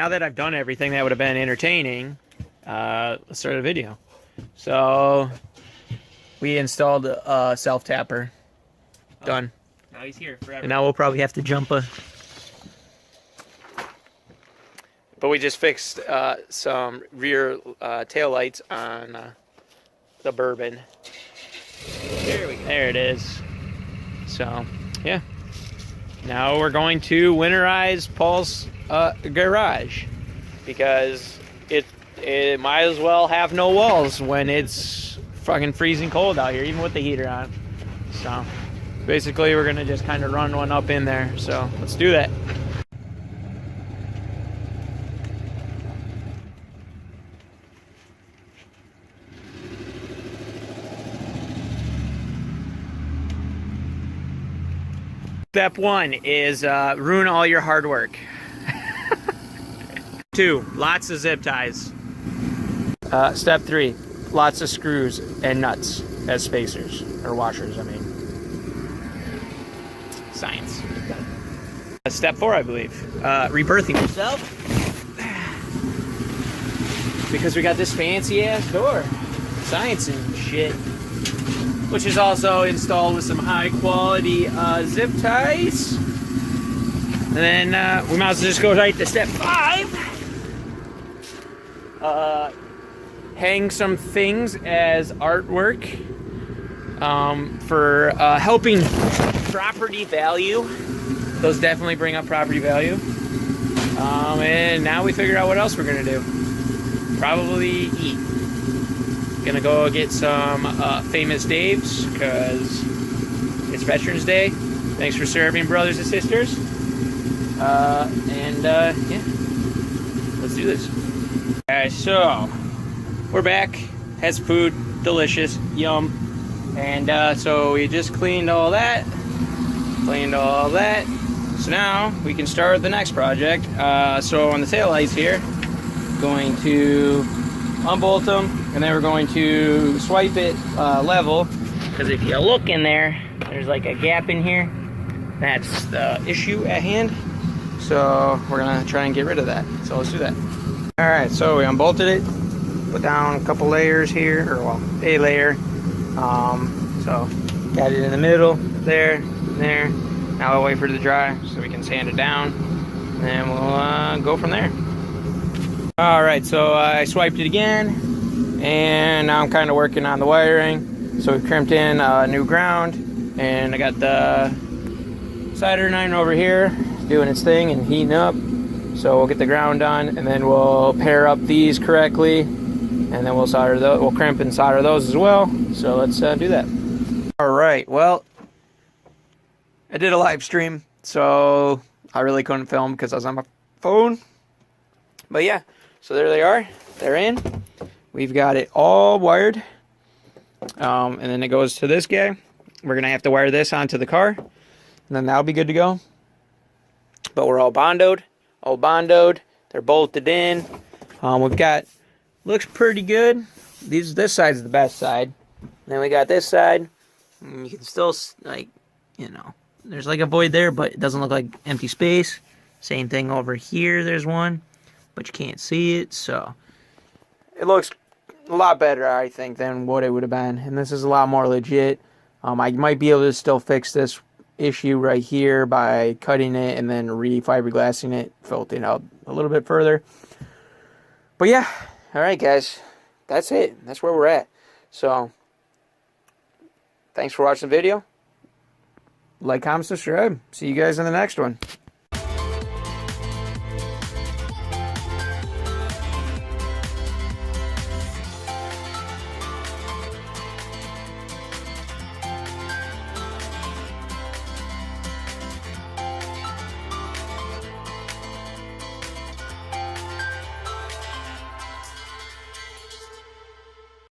now that I've done everything that would have been entertaining, let's start a video. So we installed a self-tapper. Done. Now he's here forever. And now we'll probably have to jump a... But we just fixed some rear tail lights on the Bourbon. There we go. There it is. So, yeah. Now we're going to winterize Paul's garage. Because it might as well have no walls when it's fucking freezing cold out here, even with the heater on. So, basically we're going to just kind of run one up in there. So, let's do that. Step 1 is ruin all your hard work. 2, lots of zip ties. Step 3, lots of screws and nuts as spacers, or washers, I mean. Science. Step 4, I believe, rebirthing yourself. Because we got this fancy ass door. Science and shit. Which is also installed with some high quality zip ties. And then we might as well just go right to step 5. Hang some things as artwork for helping property value. Those definitely bring up property value. And now we figure out what else we're gonna do. Probably eat. Gonna go get some Famous Dave's because it's Veterans Day. Thanks for serving, brothers and sisters. Yeah, let's do this. Alright, so we're back. Has food, delicious, yum. And so we just cleaned all that. So now we can start the next project. So on the taillights here, going to unbolt them, and then we're going to swipe it level, because if you look in there, there's like a gap in here. That's the issue at hand. So we're gonna try and get rid of that. So let's do that. All right, so we unbolted it, put down a couple layers here, or well, a layer. So got it in the middle, there, and there. Now we'll wait for it to dry so we can sand it down, and then we'll go from there. Alright, so I swiped it again, and now I'm kind of working on the wiring. So we've crimped in new ground, and I got the soldering iron over here doing its thing and heating up. So we'll get the ground done, and then we'll pair up these correctly, and then we'll solder those. We'll crimp and solder those as well. So let's do that. Alright, well, I did a live stream, so I really couldn't film because I was on my phone. But yeah. So there they are. They're in. We've got it all wired. And then it goes to this guy. We're going to have to wire this onto the car. And then that'll be good to go. But we're all bondoed. All bondoed. They're bolted in. We've got... Looks pretty good. This side's the best side. And then we got this side. And you can still, like, you know... There's like a void there, but it doesn't look like empty space. Same thing over here. There's one. But you can't see it, so it looks a lot better, I think, than what it would have been. And this is a lot more legit. I might be able to still fix this issue right here by cutting it and then re-fiberglassing it, felting out a little bit further. But yeah, all right, guys, that's it. That's where we're at. So thanks for watching the video. Like, comment, subscribe. See you guys in the next one.